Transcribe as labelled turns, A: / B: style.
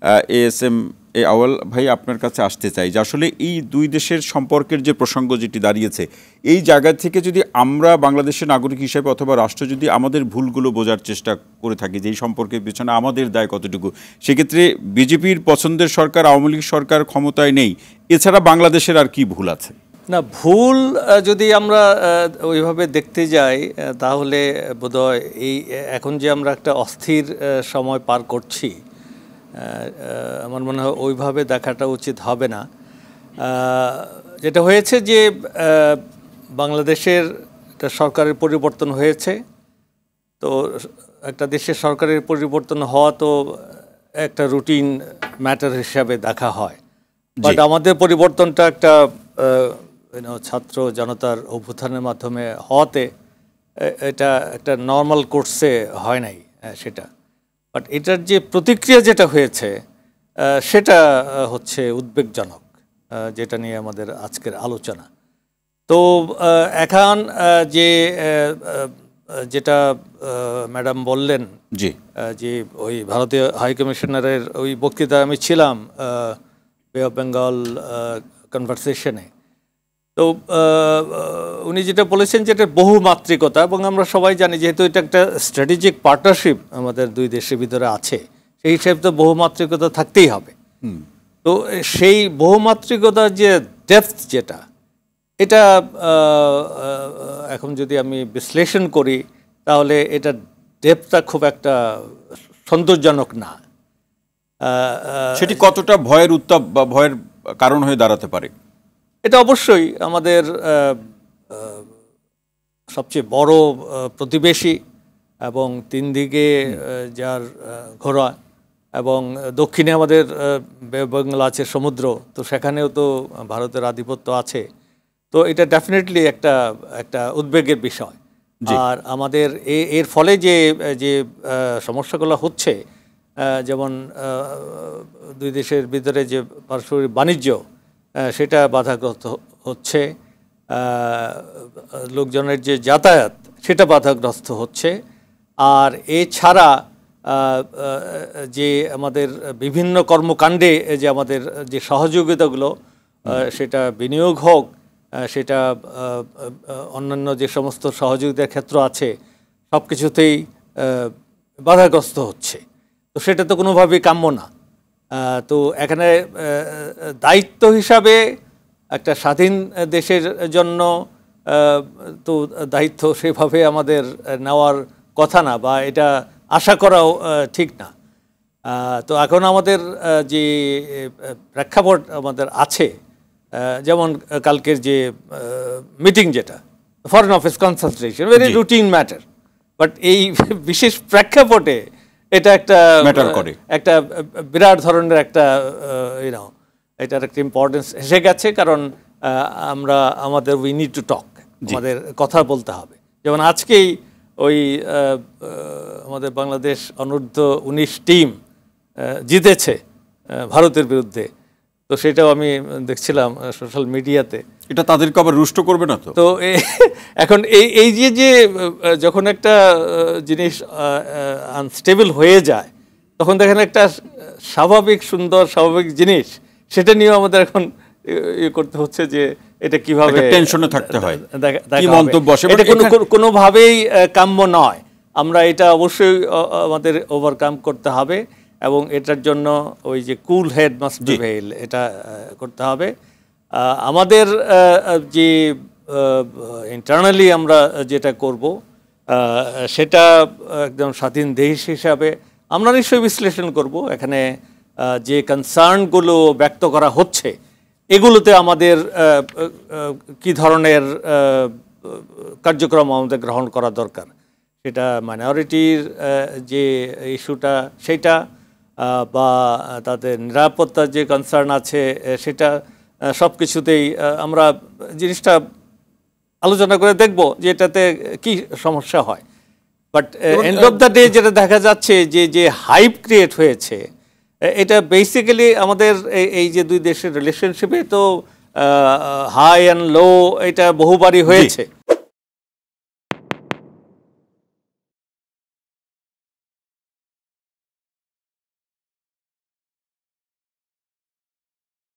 A: ASM আউয়াল ভাই, আপনার কাছে আসতে চাই যে আসলে এই দুই দেশের সম্পর্কের যে প্রসঙ্গ যেটি দাঁড়িয়েছে, এই জায়গা থেকে যদি আমরা বাংলাদেশের নাগরিক হিসেবে অথবা রাষ্ট্র যদি আমাদের ভুলগুলো বোঝার চেষ্টা করে থাকি যে এই সম্পর্কের পেছনে আমাদের দায় কতটুকু, সেক্ষেত্রে বিজেপির পছন্দের সরকার, আওয়ামী লীগ সরকার ক্ষমতায় নেই, এছাড়া বাংলাদেশের আর কি ভুল আছে?
B: না, ভুল যদি আমরা ওইভাবে দেখতে যাই তাহলে বোধহয় এই এখন যে আমরা একটা অস্থির সময় পার করছি, আমার মনে হয় ওইভাবে দেখাটা উচিত হবে না। যেটা হয়েছে যে বাংলাদেশের একটা সরকারের পরিবর্তন হয়েছে, তো একটা দেশের সরকারের পরিবর্তন হওয়া তো একটা রুটিন ম্যাটার হিসাবে দেখা হয়, বাট আমাদের পরিবর্তনটা একটা ছাত্র জনতার অভ্যুত্থানের মাধ্যমে হওয়াতে এটা একটা নর্মাল কোর্সে হয় নাই সেটা, বাট এটার যে প্রতিক্রিয়া যেটা হয়েছে সেটা হচ্ছে উদ্বেগজনক, যেটা নিয়ে আমাদের আজকের আলোচনা। তো এখন যে যেটা ম্যাডাম বললেন যে ওই ভারতীয় হাইকমিশনারের ওই বক্তৃতায় আমি ছিলাম বে অফ বেঙ্গল কনভারসেশনে, তো উনি যেটা বলেছেন যেটা বহুমাত্রিকতা, এবং আমরা সবাই জানি যেহেতু এটা একটা স্ট্র্যাটেজিক পার্টনারশিপ আমাদের দুই দেশের ভিতরে আছে, সেই হিসেবে তো বহুমাত্রিকতা থাকতেই হবে। তো সেই বহুমাত্রিকতার যে ডেপথ যেটা, এটা এখন যদি আমি বিশ্লেষণ করি তাহলে এটা ডেপথটা খুব একটা সন্তোষজনক না।
A: সেটি কতটা ভয়ের উত্তাপ বা ভয়ের কারণ হয়ে দাঁড়াতে পারে?
B: এটা অবশ্যই আমাদের সবচেয়ে বড় প্রতিবেশী এবং তিন দিকে যার ঘোরা, এবং দক্ষিণে আমাদের বাংলা আছে সমুদ্র, তো সেখানেও তো ভারতের আধিপত্য আছে, তো এটা ডেফিনেটলি একটা উদ্বেগের বিষয়। আর আমাদের এর ফলে যে যে সমস্যাগুলো হচ্ছে, যেমন দুই দেশের ভিতরে যে পারস্পরিক বাণিজ্য সেটা বাধাগ্রস্ত হচ্ছে, লোকজনের যে যাতায়াত সেটা বাধাগ্রস্ত হচ্ছে, আর এছাড়া যে আমাদের বিভিন্ন কর্মকাণ্ডে যে আমাদের যে সহযোগিতাগুলো, সেটা বিনিয়োগ হোক, সেটা অন্যান্য যে সমস্ত সহযোগিতার ক্ষেত্র আছে, সব কিছুতেই বাধাগ্রস্ত হচ্ছে। তো সেটা তো কোনোভাবেই কাম্য না। তো এখানে দায়িত্ব হিসাবে একটা স্বাধীন দেশের জন্য তো দায়িত্ব সেভাবে আমাদের নেওয়ার কথা না, বা এটা আশা করাও ঠিক না। তো এখন আমাদের যে প্রেক্ষাপট আমাদের আছে, যেমন কালকের যে মিটিং, যেটা foreign office consultation, very routine matter, but এই বিশেষ প্রেক্ষাপটে এটা একটা বিরাট ধরনের একটা এটার একটা ইম্পর্টেন্স এসে গেছে, কারণ আমাদের উই নিড টু টক, আমাদের কথা বলতে হবে। যেমন আজকেই ওই আমাদের বাংলাদেশ অনূর্ধ্ব-19 টিম জিতেছে ভারতের বিরুদ্ধে, তো সেটাও আমি দেখছিলাম সোশ্যাল মিডিয়াতে।
A: এটা তাদেরকে আবার রুষ্ট করবে না?
B: তো এখন এই যে যখন একটা জিনিস আনস্টেবল হয়ে যায়, তখন দেখেন একটা স্বাভাবিক সুন্দর স্বাভাবিক জিনিস, সেটা নিয়েও আমাদের এখন করতে হচ্ছে যে এটা কিভাবে
A: টেনশনে থাকতে হয়,
B: কি মন্তব্য আসে, এটা কোনোভাবেই কাম্য নয়। আমরা এটা অবশ্যই আমাদের ওভারকাম করতে হবে, এবং এটার জন্য ওই যে কুল হেড মাস্ট প্রিভেইল, এটা করতে হবে। আমাদের যে ইন্টারনালি আমরা যেটা করব সেটা একদম স্বাধীন দেশ হিসাবে আমরা নিশ্চয়ই বিশ্লেষণ করব। এখানে যে কনসার্নগুলো ব্যক্ত করা হচ্ছে, এগুলোতে আমাদের কি ধরনের কার্যক্রম আমাদের গ্রহণ করা দরকার, সেটা মাইনরিটির যে ইস্যুটা সেটা, বা তাদের নিরাপত্তার যে কনসার্ন আছে সেটা, সব কিছুতেই আমরা জিনিসটা আলোচনা করে দেখব যে এটাতে কি সমস্যা হয়। But end of the day যেটা দেখা যাচ্ছে যে হাইপ ক্রিয়েট হয়েছে, এটা বেসিক্যালি আমাদের এই যে দুই দেশের রিলেশনশিপে তো হাই অ্যান্ড লো এটা বহুবারই হয়েছে।